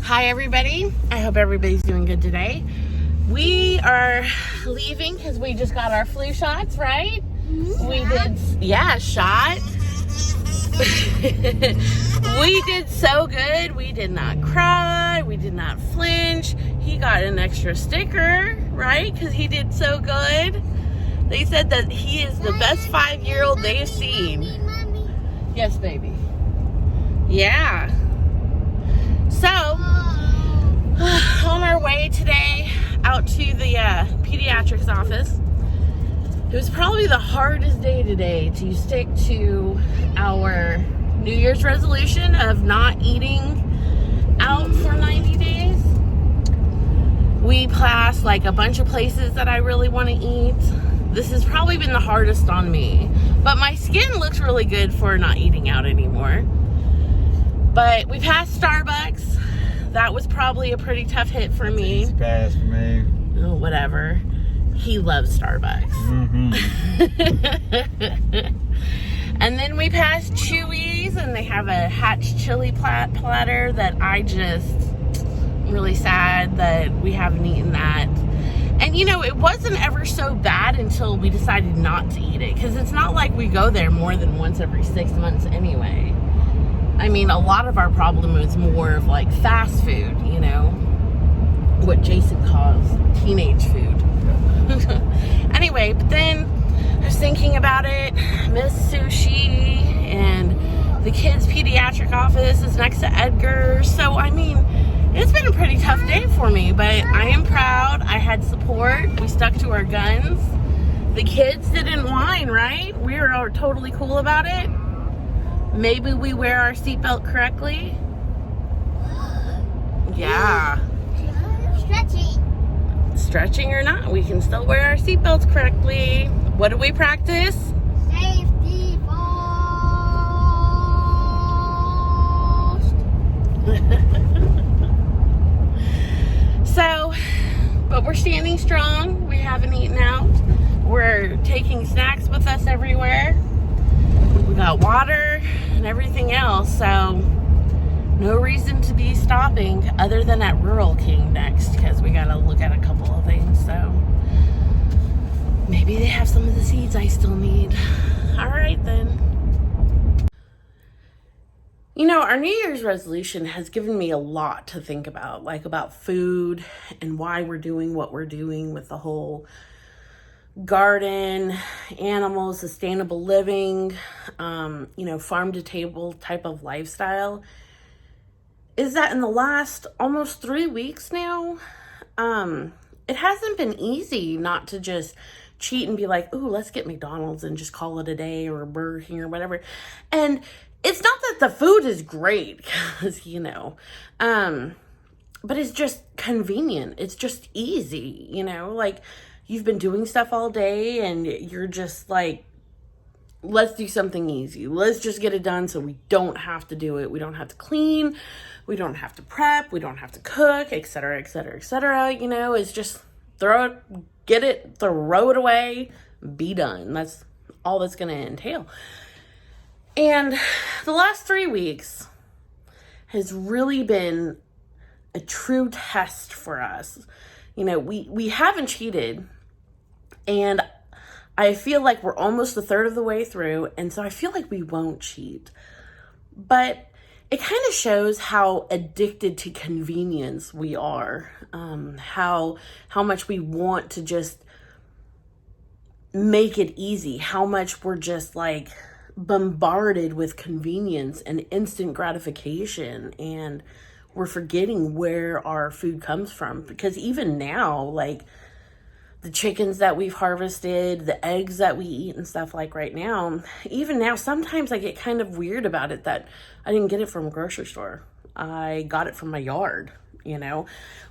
Hi everybody, I hope everybody's doing good today. We are leaving because we just got our flu shots, right? We did, shot. We did so good. We did not cry, we did not flinch. He got an extra sticker, right? Because he did so good. They said that he is the best 5-year-old they've seen. Yes, baby. Yeah. So, on our way today out to the pediatrics office, it was probably the hardest day today to stick to our New Year's resolution of not eating out for 90 days. We passed like a bunch of places that I really want to eat. This has probably been the hardest on me, but my skin looks really good for not eating out anymore. But we passed Starbucks. That was probably a pretty tough hit for me. Easy pass for me. Oh, whatever. He loves Starbucks. And then we passed Chewy's, and they have a Hatch chili platter that I'm really sad that we haven't eaten that. And you know, it wasn't ever so bad until we decided not to eat it, because it's not like we go there more than once every 6 months anyway. I mean, a lot of our problem is more of like fast food, you know, what Jason calls teenage food. Anyway, but then I was thinking about it. Miss Sushi, and the kids' pediatric office is next to Edgar's. So, I mean, it's been a pretty tough day for me, but I am proud. I had support. We stuck to our guns. The kids didn't whine, right? We were totally cool about it. Maybe we wear our seatbelt correctly. Yeah. Stretching or not, we can still wear our seatbelts correctly. What do we practice? Safety first. So, but we're standing strong. We haven't eaten out. We're taking snacks with us everywhere. We got water and everything else, so no reason to be stopping other than at Rural King next, because we gotta look at a couple of things. So maybe they have some of the seeds I still need. All right then. You know, our New Year's resolution has given me a lot to think about, like about food and why we're doing what we're doing with the whole garden, animals, sustainable living, farm to table type of lifestyle. Is that in the last almost 3 weeks now, it hasn't been easy not to just cheat and be like, ooh, let's get McDonald's and just call it a day, or Burger King or whatever. And it's not that the food is great, because, but it's just convenient. It's just easy, like you've been doing stuff all day and you're just like, let's do something easy. Let's just get it done so we don't have to do it. We don't have to clean. We don't have to prep. We don't have to cook, etc., etc., etc. It's just throw it away, be done. That's all that's going to entail. And the last 3 weeks has really been a true test for us. We haven't cheated, and I feel like we're almost a third of the way through, and so I feel like we won't cheat. But it kind of shows how addicted to convenience we are, how much we want to just make it easy, how much we're just like bombarded with convenience and instant gratification, and we're forgetting where our food comes from. Because even now, like the chickens that we've harvested, the eggs that we eat and stuff like right now, even now, sometimes I get kind of weird about it that I didn't get it from a grocery store. I got it from my yard,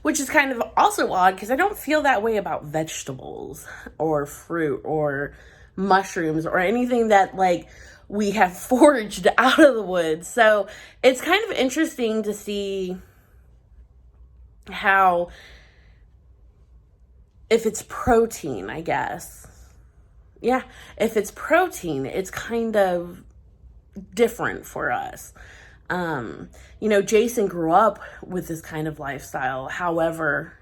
which is kind of also odd, because I don't feel that way about vegetables or fruit or mushrooms or anything that like we have foraged out of the woods. So it's kind of interesting to see how, if it's protein, I guess. Yeah, if it's protein, it's kind of different for us. Jason grew up with this kind of lifestyle. However,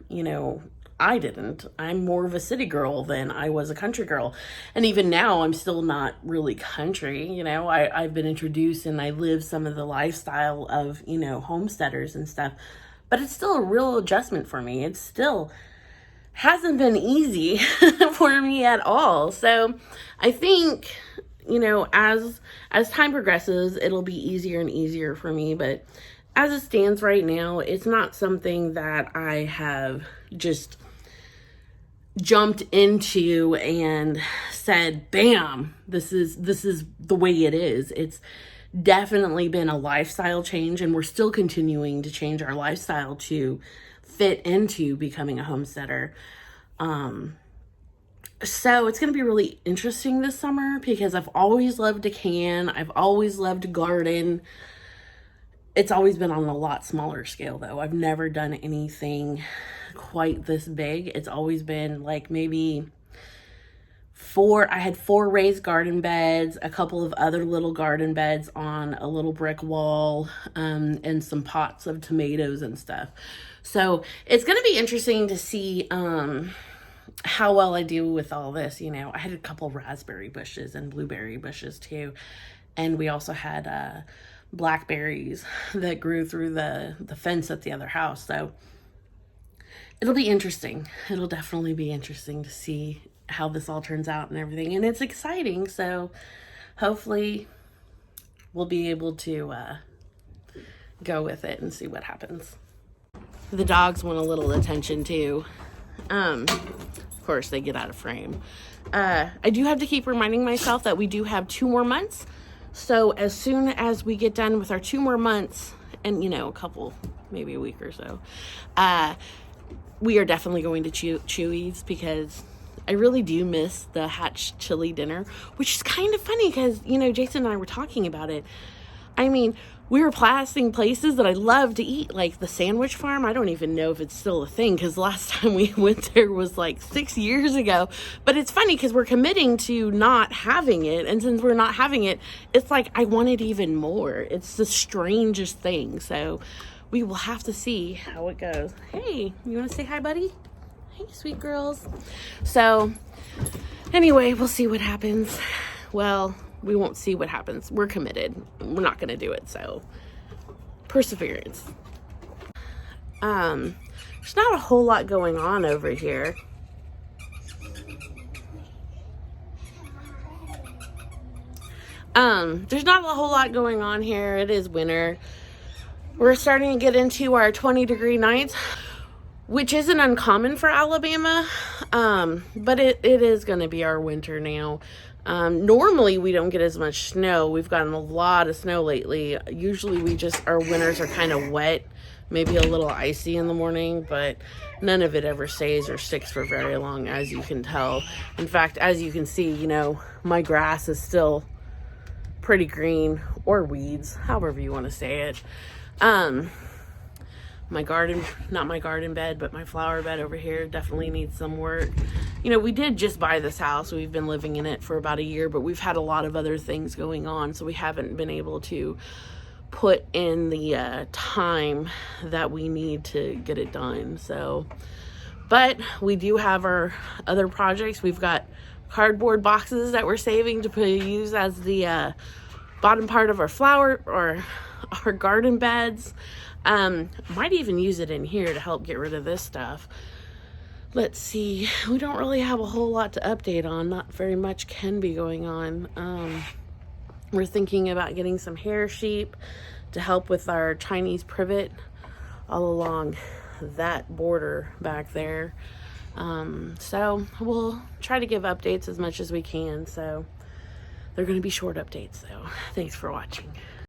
I didn't. I'm more of a city girl than I was a country girl. And even now, I'm still not really country. I've been introduced and I live some of the lifestyle of, homesteaders and stuff. But it's still a real adjustment for me. It still hasn't been easy for me at all. So I think, as time progresses, it'll be easier and easier for me. But as it stands right now, it's not something that I have just jumped into and said, bam, this is the way it is. It's definitely been a lifestyle change, and we're still continuing to change our lifestyle to fit into becoming a homesteader. So it's going to be really interesting this summer because I've always loved to can. I've always loved to garden. It's always been on a lot smaller scale though. I've never done anything quite this big. It's always been like maybe I had 4 raised garden beds, a couple of other little garden beds on a little brick wall, and some pots of tomatoes and stuff. So it's going to be interesting to see how well I do with all this. I had a couple raspberry bushes and blueberry bushes too. And we also had blackberries that grew through the fence at the other house. So it'll be interesting. It'll definitely be interesting to see how this all turns out and everything. And it's exciting. So hopefully we'll be able to go with it and see what happens. The dogs want a little attention too. Of course, they get out of frame. I do have to keep reminding myself that we do have 2 more months. So as soon as we get done with our 2 more months, and a couple, maybe a week or so, we are definitely going to Chuy's because I really do miss the Hatch chili dinner, which is kind of funny because, Jason and I were talking about it. I mean, we were passing places that I love to eat, like the Sandwich Farm. I don't even know if it's still a thing because the last time we went there was like 6 years ago. But it's funny because we're committing to not having it. And since we're not having it, it's like I want it even more. It's the strangest thing. So we will have to see how it goes. Hey, you want to say hi, buddy? Hey, sweet girls. So anyway, we'll see what happens. Well, we won't see what happens. We're committed. We're not going to do it. So perseverance. There's not a whole lot going on over here. There's not a whole lot going on here. It is winter. We're starting to get into our 20-degree nights, which isn't uncommon for Alabama. But it is going to be our winter now. Normally we don't get as much snow. We've gotten a lot of snow lately. Usually our winters are kind of wet, maybe a little icy in the morning, but none of it ever stays or sticks for very long, as you can tell. In fact, as you can see, my grass is still pretty green, or weeds, however you want to say it. My garden, not my garden bed, but my flower bed over here definitely needs some work. We did just buy this house. We've been living in it for about a year, but we've had a lot of other things going on, so we haven't been able to put in the time that we need to get it done. So, but we do have our other projects. We've got cardboard boxes that we're saving to use as the bottom part of our flower or our garden beds. Might even use it in here to help get rid of this stuff. Let's see. We don't really have a whole lot to update on. Not very much can be going on. We're thinking about getting some hair sheep to help with our Chinese privet all along that border back there. So we'll try to give updates as much as we can. So they're going to be short updates, though. Thanks for watching.